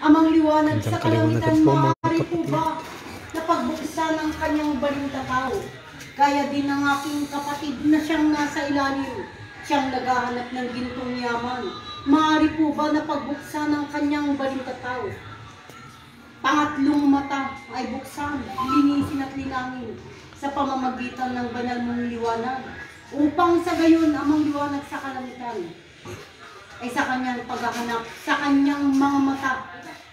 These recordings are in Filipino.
Amang liwanag sa kalangitan, maaari po ba na pagbuksan ang kanyang balintakaw? Kaya din ang aking kapatid na siyang nasa ilalim, siyang naghahanap ng gintong yaman. Maaari po ba na pagbuksan ang kanyang balintakaw? Pangatlong mata ay buksan, linisin at linangin sa pamamagitan ng banal mong liwanag, upang sa gayon amang liwanag sa kalangitan ay sa kanyang paghahanap, sa kanyang mga mata,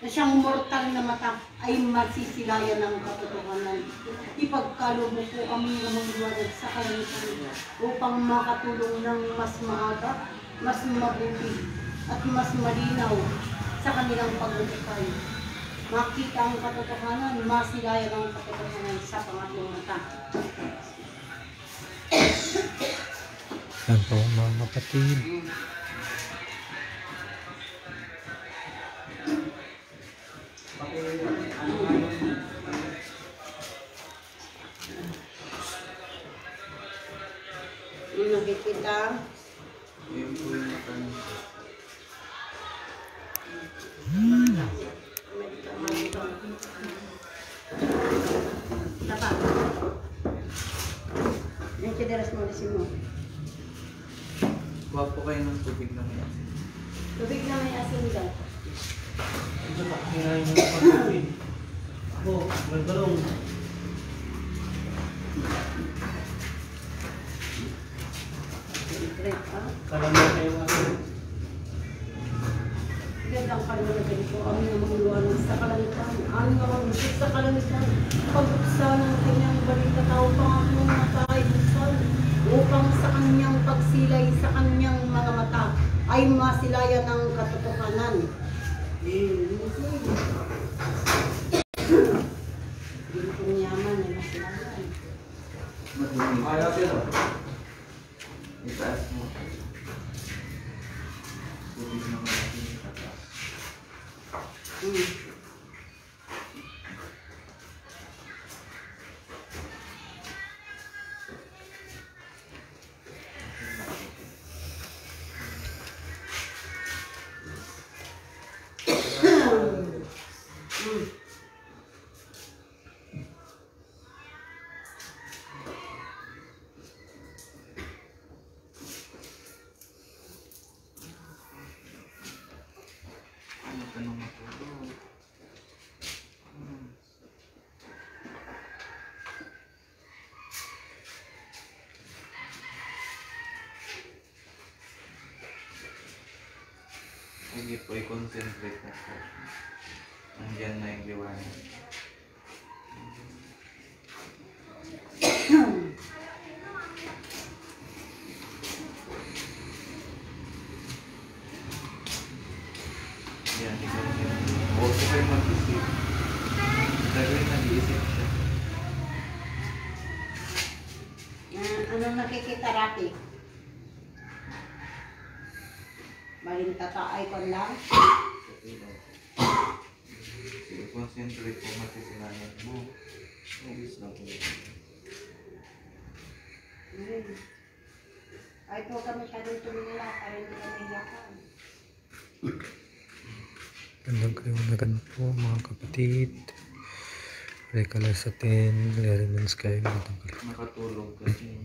na siyang mortal na mata, ay masisilayan ng katotohanan. Ipagkaloob mo po kami amang liwanag sa kalangitan upang makatulong ng mas maaga, mas mabuti, at mas malinaw sa kanilang pagbubuhay. Makita ang katotohanan, masilayan ang katotohanan sa pangatlong mata. Yan po mga kapatid. Yung nakikita, dapat. Yung kideras mo, alisin mo. Kuha po kayo ng tubig na may asin. Tubig na may asin daw. Ito pa, kinain mo ng tubig. Ako, magbalong. Secret, ha? Kalamay kayo asin. Gandang kalunagin po, aming namang liwanag sa kalangitan, aming namang bukit sa kalangitan, pagbuksan ng kanyang balintakaw, pangatlong mata ay buksan, upang sa kanyang pagsilay sa kanyang mga mata ay masilayan ng katotohanan. Gintong yaman ay masilayan. Madumi. Ayaw sila. Itaas mo. Tubig na may asin. Itaas. Tanong mo po doon. Sige po, i-concentrate na po. Nandiyan na yung liwanag. Yan, i-concentrate. Huwag ko kayo mag-isip. Dahil nag-iisip siya. Anong nakikita, Raki? Balintata ay kon lang. Sige, concentrate po matisilayan mo. Nagis lang po. Ay, ito kami siya rin tumila para hindi kami hiyakan. Gandang kaliwanagan po mga kapatid. Rekala sa 10, elements kayo. Nakatulog kasi.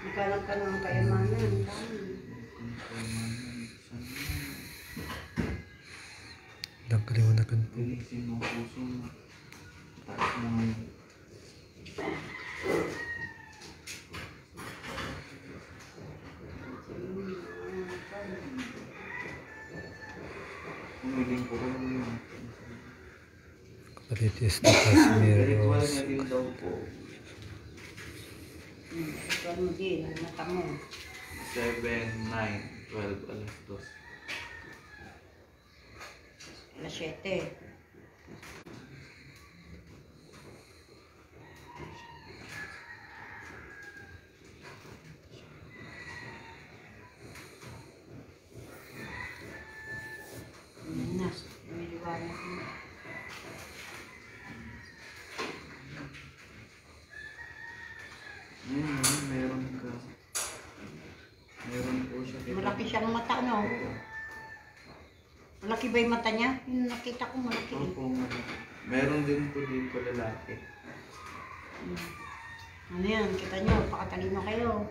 Nagkaroon ka ng kayamanan. Gandang kaliwanagan po. Linisin mo ang puso mo. Taas mo ngayon. Umiling po kayo ngayon. Kapatid Esther Casimiro. Ritual niya din daw po. Ito mo din, ang mata mo. 7, 9, 12, alas 2. Alas 7. Yan na, may liwanag mo. Meron ka. Meron Malaki siyang mata, no? Malaki ba yung mata niya? Yung nakita ko malaki. Opo, meron din po dito lalaki. Ano yan? Kita nyo, pakatalino kayo.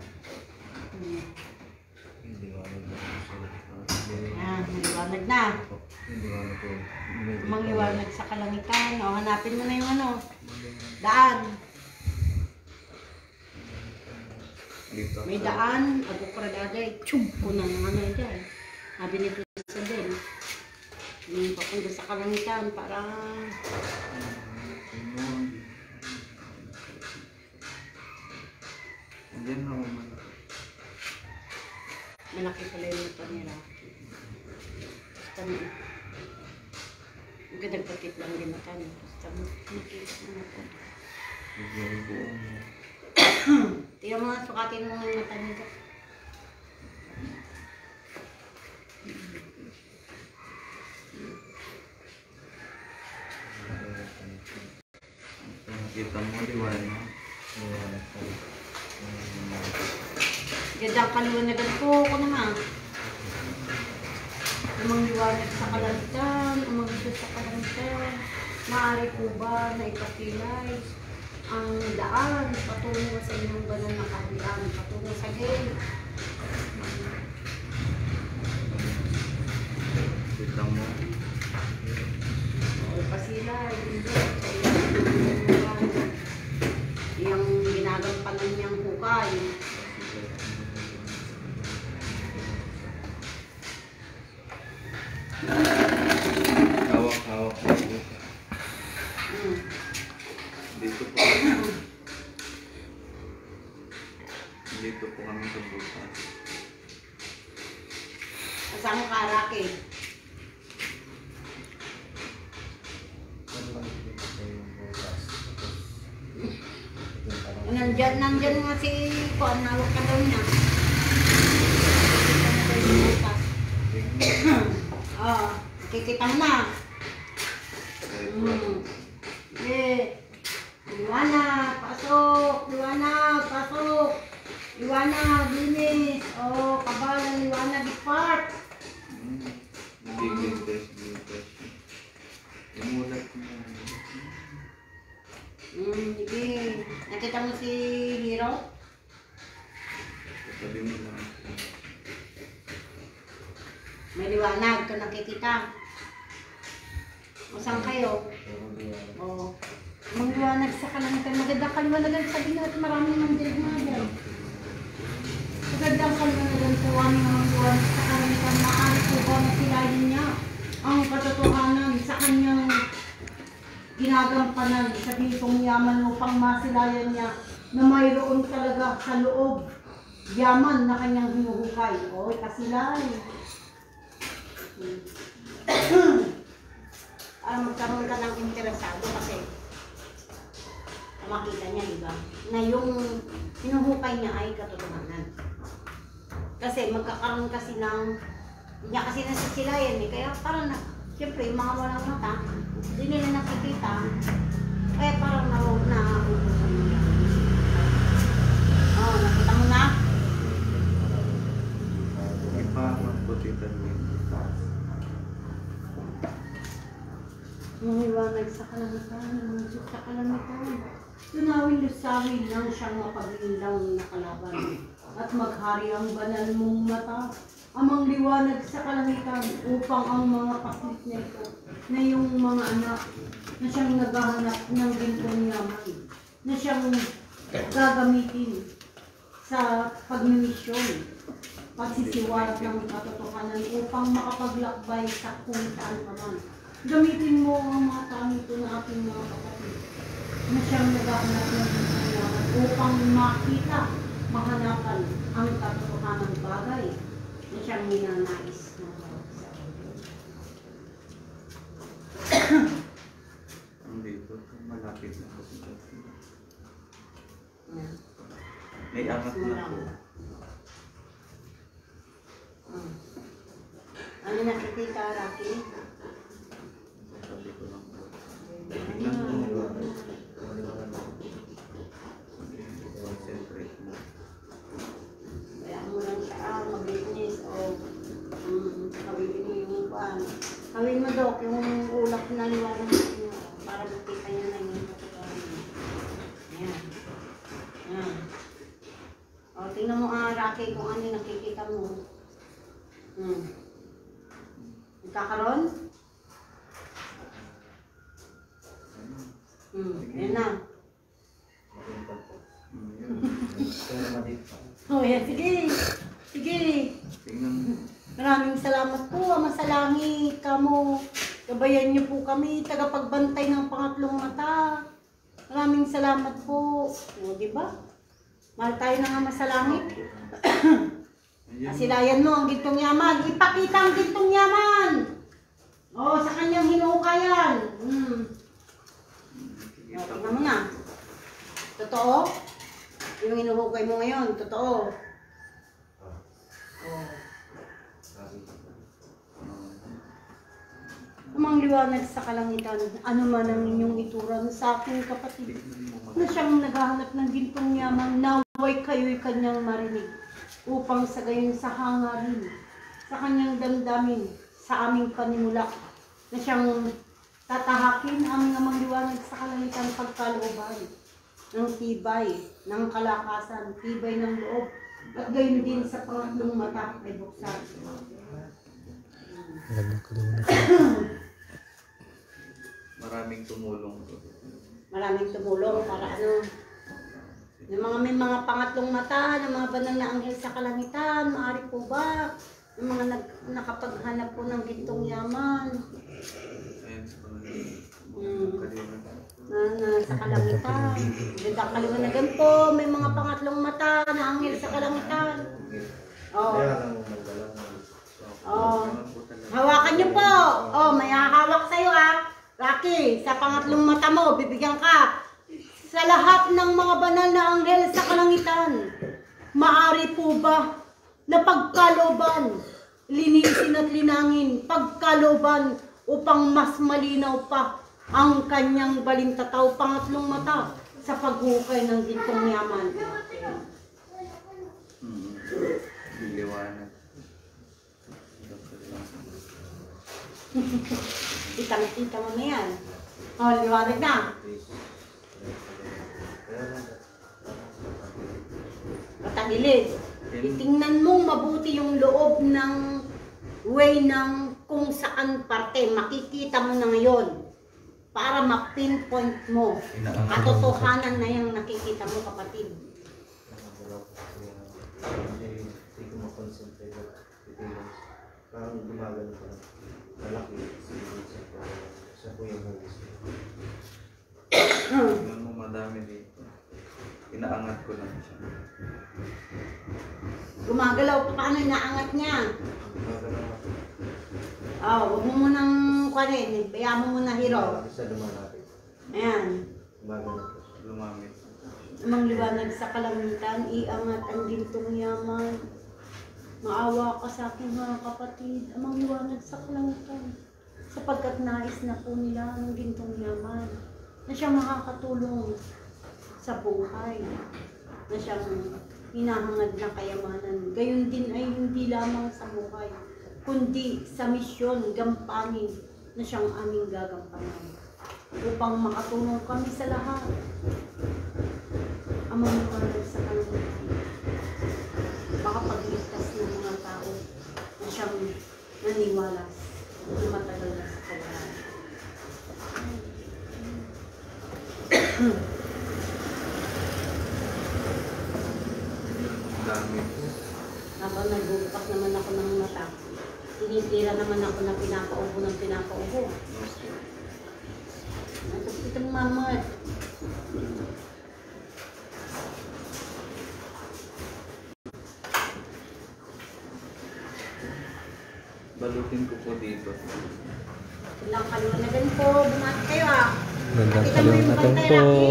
Hindi ko alam na Yan, maliwanag na. Hindi ko alam po. Mangliwanag sa kalangitan. O, hanapin mo na yung ano. Daan. Dito. May daan. Ako pradaday. Tiyum ko ng ano dyan. Sabi ni Krista din. Yung papunta sa kalangitan para... Diyan na ako man. Malaki pala yung mata nila. Tama. Ang gandang patit lang din mata niya. Basta nakita mo mata. Bigyan po. Tingnan mo nga, sukatin mo yung mata niya. Nakita mo, liwanag. Liwanag po. Gandang kaliwanagan po ko naman. Amang liwanag sa kalangitan, amang Diyos sa kalangitan. Maaari po ba na ipakilay ang daan patungo sa inyong banal na kaharian, patungo sa gate. Kita mo. O pasilay, hindi. Yung ginagampanan niyang hukay. Hawak-hawak po. Dito po. Dito po kami sa bukas. Kasama ka, Rocky. Nandyan nga si Kuan, nawag ka daw niya. Kikita mo na. Liwanag, pasok. Liwanag, pasok. Liwanag, linis. Kabalang liwanag, part. Biglintes. Imulat mo. Sige. Nakita mo si Hero? Sabi mo lang. May liwanag ka nakikita. O saan kayo? O. Magliwanag sa kalangitan. Magandang kaliwanagan sa Diyos at maraming mandilig mga dyan. Magandang kaliwanagan po ang magliwanag sa kalangitan. Maaari po ba masilayin niya ang katotohanan sa kanyang ginagampanan sa ditong yaman upang masilayan niya na mayroon talaga sa loob yaman na kanyang hinuhukay. O, kasilay. Para magkaroon ka ng interesado kasi makita niya, di ba? Na yung hinuhukay niya ay katotohanan. Kasi magkakaroon kasi ng niya kasi nasisilayan eh. Kaya parang siyempre yung mga walang mata, hindi nila nakikita. Kaya parang nauubusan niya. Nakita mo na? Ipaman po tita mo. Mangiwanag sa kalangitan, mga Diyos sa kalangitan. Tunawin-lusawin lang siyang mapag-ilaw na kalaban. At maghari ang banal mong mata, amang liwanag sa kalangitan upang ang mga paklit na ito, na yung mga anak na siyang naghahanap ng gintong yaman, na siyang gagamitin sa pagmimisyon, pagsisiwalat ng katotohanan upang makapaglakbay sa kung saan pa man. Gamitin mo ang mga tanito na ating mga kapatid na siyang naghahanap ng gintong yaman upang makita, mahanapan ang katotohanan bagay na siyang ninanais ng bawat isa. Ang dito, malapit na po si Jeffrey. May angat na po. Ano nakikita, Rocky? Sabi ko lang po. Tignan mo. Concentrate mo. Kaya mo lang siya mag-witness. Kung ano yung nakikita mo. Nagkakaroon? Yan na. Oh, yan. Sige. Sige. Maraming salamat po, Ama sa langit. Kamo, gabayan niyo po kami, tagapagbantay ng pangatlong mata. Maraming salamat po. O, diba? Mahal tayo ng Ama sa langit. Asilayan mo ang gintong yaman. Ipakita ang gintong yaman. O, sa kanyang hinuukayan. O, tignan mo na. Totoo? Yung hinuhukay mo ngayon, totoo. Amang liwanag sa kalangitan, ano man ang inyong ituran sa aking kapatid, na siyang naghahanap ng gintong yaman, naway kayo'y kanyang marinig, upang sa gayon sa hangarin, sa kanyang damdamin, sa aming panimula, na siyang tatahakin aming amang liwanag sa kalangitan pagkalooban, ng tibay, ng kalakasan, tibay ng loob, at gayon din sa pangatlong mata ay buksan. Maraming tumulong. Maraming tumulong para ano, yung mga may mga pangatlong mata, ng mga banal na anghel sa kalangitan, maaari po ba, yung mga nakapaghanap po ng gintong yaman, sa kalangitan. Ganda kaliwanagan po, may mga pangatlong mata na anghel sa kalangitan. Hawakan niyo po. May hahawak sa'yo Rocky, sa pangatlong mata mo, bibigyan ka. Sa lahat ng mga banal na anghel sa kalangitan, maaari po ba na pagkalooban, linisin at linangin, pagkalooban upang mas malinaw pa ang kanyang balintataw, pangatlong mata sa paghukay ng gintong yaman. Liwanag. Kitang-kita mo na yan. Liwanag na. Patagilid. Itingnan mong mabuti yung loob ng way ng kung saan parte. Makikita mo na ngayon. Para ma-pinpoint mo. Katotohanan na yung nakikita mo, kapatid. Hindi ko makonsentrate. Parang gumagano ko lang. Malaki. Siya po yung hugis. Tingnan mo, madami dito. Inaangat ko lang siya. Gumagalaw. Paano inaangat niya? Huwag mo munang kuwanin. Bayaan mo muna, hero. Isa lumalapit. Ayan. Gumagano po. Lumamit. Amang liwanag sa kalangitan, iangat ang gintong yaman. Maawa ka sa aking mga kapatid, amang liwanag sa kalangitan. Sapagkat nais na po nila ang gintong yaman. Na siyang makakatulong sa buhay. Na siyang hinahangad na kayamanan. Gayon din ay hindi lamang sa buhay, kundi sa misyon, gampanin na siyang aming gagampanan. Upang makatulong kami sa lahat. Amang liwanag sa kalangitan. Makapagligtas ng mga tao na siyang naniwalas na matagal na sa kawalan. Dami. Habang nagbubukas naman ako ng mata, tinitira naman ako na pinapaubo ng pinapaubo. Itong mamad. Balutin ko po dito. Ilang kaliwanagan po, bumati kayo Gandang Nakita mo yung kaliwanagan bantay, po. Rocky?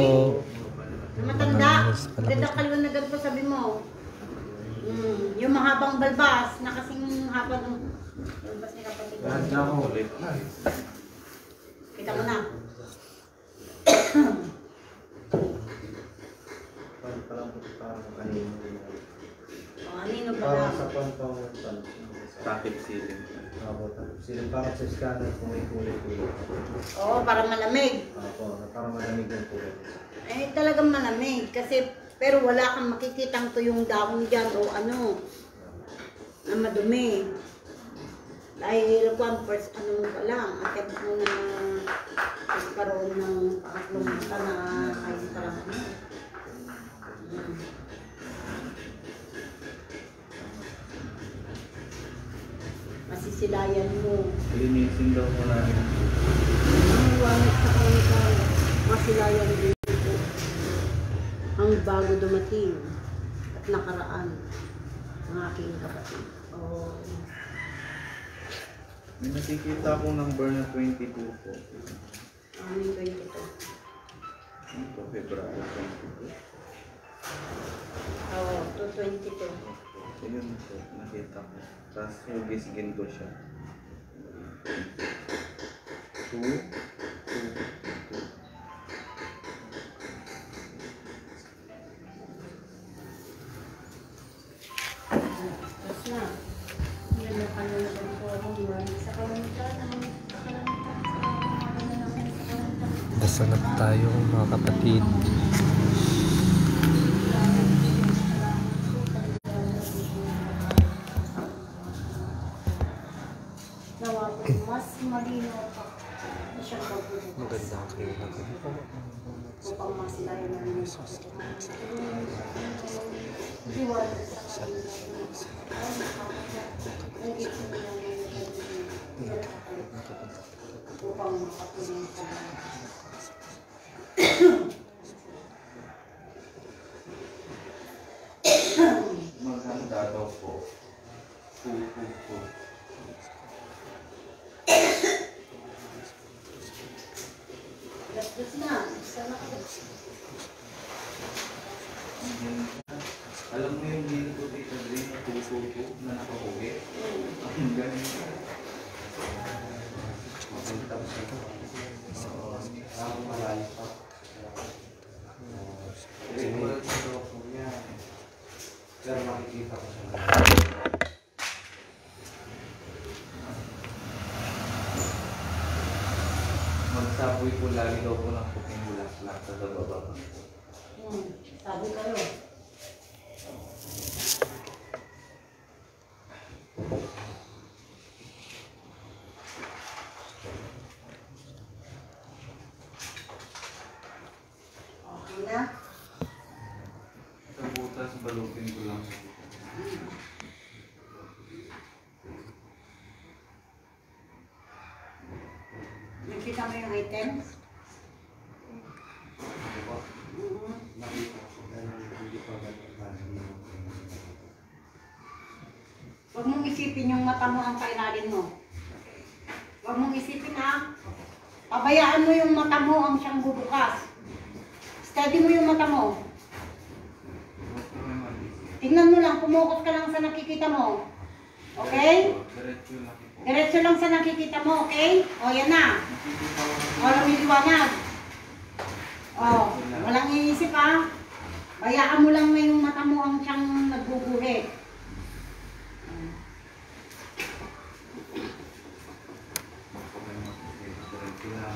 Yung matanda, gandang kaliwanagan po sabi mo. Yung mahabang balbas, na kasing haba ng balbas ni kapatid. Ganda ko. Ulit. Kita mo na. Parang kanino. Anino ba Parang na? sa pantong. Takip ceiling. Sila parang sa scanner kung may kulay-kulay. Oo, para malamig. Para malamig yung kulay. Talagang malamig. Kasi, pero wala kang makikitang tuyong dahon dyan o ano. na madumi. Dahil first ano ka lang, attempt mo na magkaroon ng pangatlong mata na kahit parang ano. Masisilayan mo. Linisin daw ko namin. Ang wanag sa kauntan, masilayan din po. Ang bago dumating at nakaraan ng aking kapatid. Oh. May nakikita akong number na 22 po. Ano yung 22? Ito, February 22. Oo, 222. So yun po, nakita ko. Tapos hugis ginto siya. 2, 2, 2. Tapos na. Yan na panulagan ko akong sa kauntan. Dasal na tayo mga kapatid. Nawa ko mas malinaw pa. Siyang pagbubukas. Maganda ang kayo na Upang masilayan na rin sa diwala sa kanila. Ang ito nila upang makatulong sa Maganda daw po. 2, 2, 2. Lasdos na. Sana ka. Alam mo yung ginto dito rin na puso-puso na nakahugi? Ang galing. Maganda pa siya. Ang malalim pa. Regular sa loko niya. Pero makikita ko siya. Magsaboy po lagi daw po ng puting bulaklak sa baba. Sabi kayo. Okay na? Sa butas, balutin ko lang. Nakita mo yung items? Huwag mong isipin yung mata mo ang kailalin mo. Huwag mong isipin ha. Pabayaan mo yung mata mo ang siyang bubukas. Steady mo yung mata mo. Tingnan mo lang, pumukot ka lang sa nakikita mo. Okay? Diretso lang po. Diretso lang sa nakikita mo, okay? O, yan na. O, lumiliwanag. O, walang iisip ha. Bayaan mo lang na yung mata mo ang siyang nagbubuhi. Diretso lang.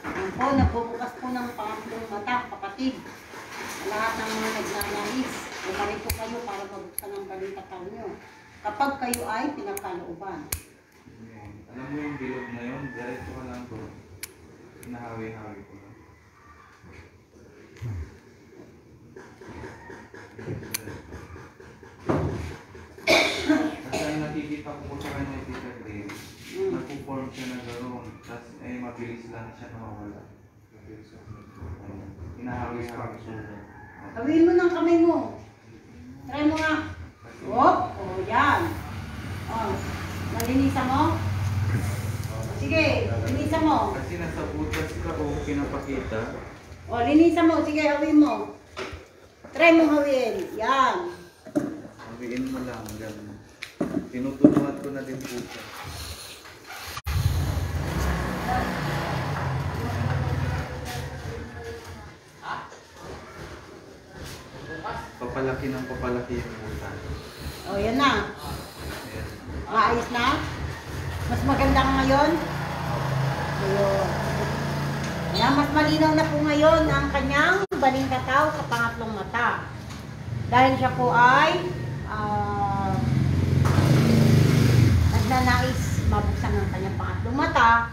Yan po, nagbubukas po ng pangatlong mata, kapatid. Lahat ng mga nagnanais, bumalik po kayo para mabuksan ang balitakal nyo. Kapag kayo ay pinagkalooban. Alam mo yung bilog na yun, diretso ka lang doon. Hinahawi-hawi ko lang. Kasi ang nakikita ko po sa kanya Tita Green, nagpo-form siya na gano'n, tapos mabilis lang siya nawawala. Hinahawi-hawi siya. Gawin mo ng kamay mo. Try mo nga. Oh, yan. Oh, nalinisan mo? Sige, linisan mo. Kasi nasa butas ka o pinapakita. O, linisan mo. Sige, hawin mo. Try mo hawin. Yan. Hawiin mo lang, gano'n. Tinutunuan ko na din po siya. Papalaki ng papalaki yung butas. O, yan na. Ayan. Maayos na? Mas maganda ka ngayon? Ayun. Kaya mas malinaw na po ngayon ang kanyang balingkataw sa pangatlong mata. Dahil siya po ay nagnanais mabuksan ang kanyang pangatlong mata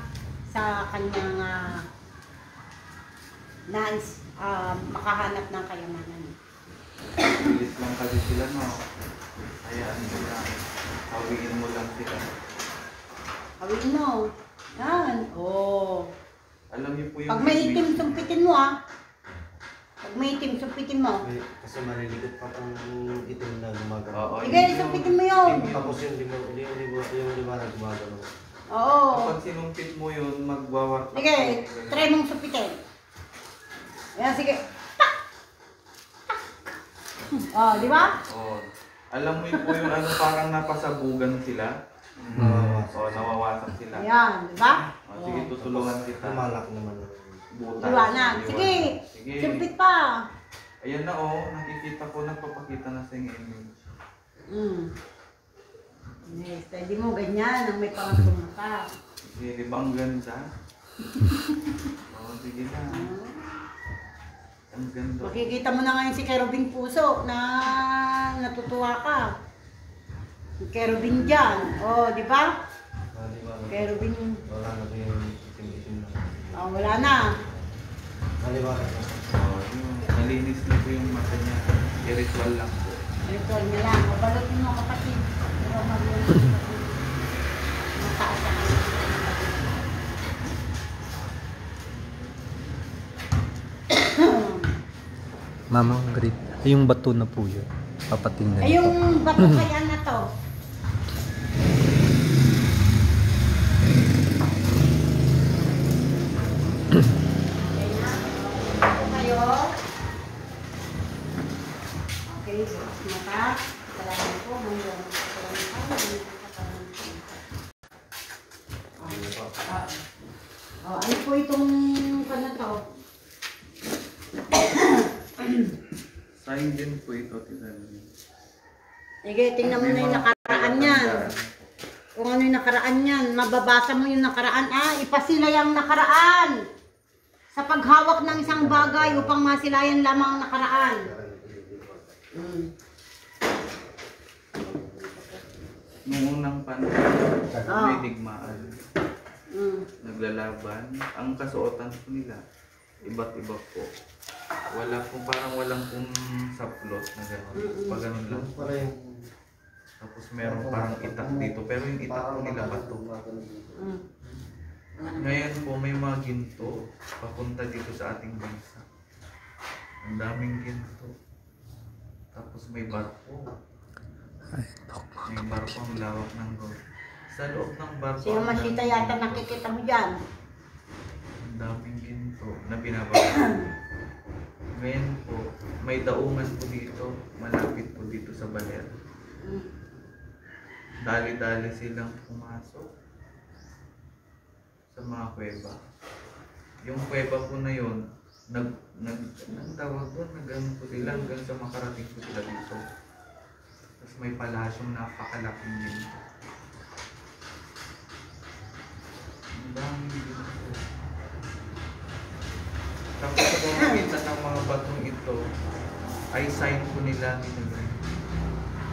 sa kanyang nais makahanap ng kayamanan. Bilis lang kasi sila, no? Hayaan mo lang. Hawiin mo lang sila. Hawin mo. Yan. Oh. Alam niyo po yung... Pag may itim, sumpitin mo Pag may itim, sumpitin mo. Kasi maliligot pa pang itim na gumagano. Oo, Sige, sumpitin mo yun. Tapos yung liwanag gumagano. Oo. Kapag sinumpit mo yun, magwawak. Sige, try mong sumpitin. Yan, sige. Oh, di ba? Oo. Alam mo yun po yung ano, parang napasabugan sila. Oo, nawawasak sila. Ayan, di ba? Sige, tutulungan kita. Tumalak naman. Butas. Liwanag. Sige, Sige. sumpit pa. Ayan na, nakikita ko, nagpapakita na sa image. Yes, pwede mo ganyan ang may pangatlong mata. Sige, di ba ang ganda? Oo, sige na. Ang ganda. Makikita mo na ngayon si Kerubing Puso na natutuwa ka. Si Kerubing dyan. Oh, di ba? Kerubing. Wala na yung itim-itim na. Oh, wala na. Maliwanag. Oo, malinis na po yung mata niya. I-ritual lang po. Ritual niya lang. Mabalutin mo kapatid. Pero mabalutin mo kapatid. Mataas sa kanya. Mama, great. Ay, yung bato na po yun. Papatingnan Ay, ko. yung bato kaya na to. Okay na? Ito kayo. Okay, mata. Salamat po. Hanggang ano po itong ano to? Sign din po ito, Tita. Sige, tingnan mo na yung nakaraan niyan. Kung ano yung nakaraan niyan, mababasa mo yung nakaraan. Ipasila yung nakaraan. Sa paghawak ng isang bagay upang masilayan lamang ang nakaraan. Noong unang panahon, may digmaan. Naglalaban. Ang kasuotan po nila, iba't iba po. Wala po, parang walang pong saplot na gano'n. Pag gano'n lang. Tapos meron parang itak dito. Pero yung itak po nila bato. Ngayon po may mga ginto papunta dito sa ating bansa. Ang daming ginto. Tapos may barko. May barko ang lawak ng gold. Sa loob ng barko. Sino masita yata nakikita mo dyan? Ang daming ginto na binabago. Ngayon po, may daungan po dito, malapit po dito sa baler. Dali-dali silang pumasok sa mga kuweba. Yung kuweba po na yun, anong tawag doon, nag-ano po sila hanggang sa makarating po sila dito. Tapos may palasyong napakalaking ginto. Ang daming ginto. Tapos sa pamamagitan ng mga batong ito, ay sign po nila nila.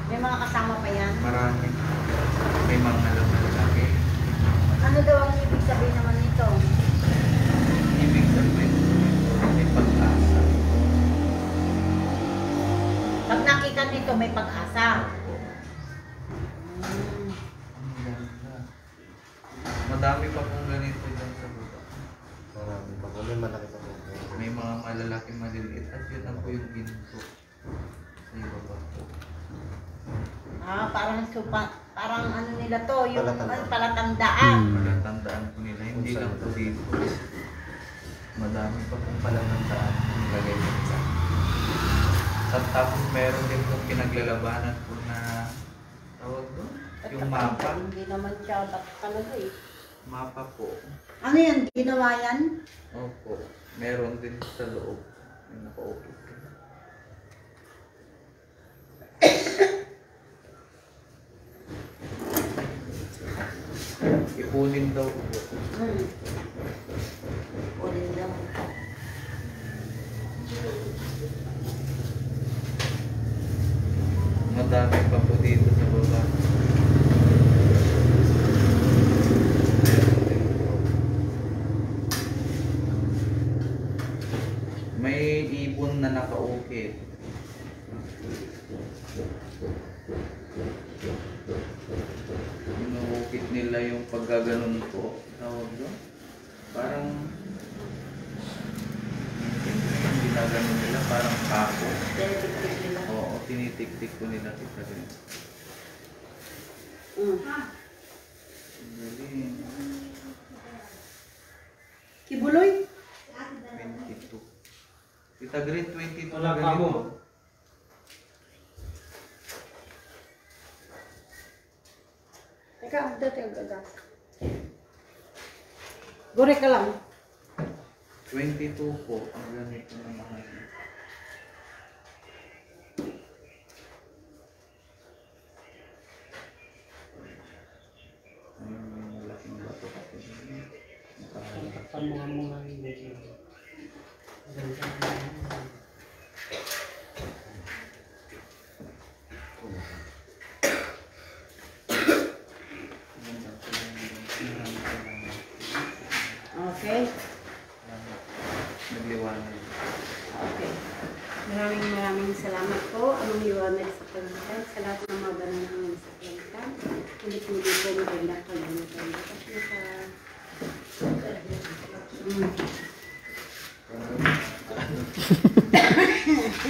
May mga kasama pa yan? Marami. May mga lalaki. Ano daw ang ibig sabihin naman nito? Ibig sabihin, may pag-asa. Pag nakita nito, may pag-asa. Ang ganda. Madami pa pong ganito dyan sa baba. Marami pa po. May malaki pa po. May mga malalaki maliliit at yun ang po yung ginto. Sa baba po. Parang ano nila to, yung Palatandaan. palatandaan. Palatandaan po nila, hindi lang po dito. Madami pa pong palatandaan nilagay nila. At tapos meron din po pinaglalabanan po na tawag doon, yung mapa. Hindi naman siya talaga eh. Mapa po. Ano yan? Ginawa yan? Opo. Meron din sa loob. May naka-open. Ipunin daw po. Ulit lang. madami pa po dito sa baba. Meron din po. May ibon na nakaukit. Inuukit nila yung paggaganon ko. Tawag doon? Parang yung ginaganon nila parang kako. Tinitik nila. Oo, tinitik-tik ko nila kita rin. Ang galing. Kibuloy? 22. Kita grade 22 Wala na pa mo. ganito. Teka, dati agad. Gore ka lang. 22 po. Ang ganito na mahal. Ayun, may malaking bato kasi. Nakahalak. Pamunga-munga yung dito. Okay. Nagliwanag. Okay. Maraming salamat po. Anong liwanag sa kalangitan. Sa lahat ng mga ganang sa kalangitan. Hindi po maganda kalangitan. Kasi sa...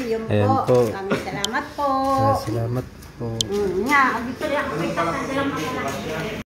Yun Ayan po. po. Maraming salamat po. Salamat po. Nga, dito rin ako may tatanda lang mga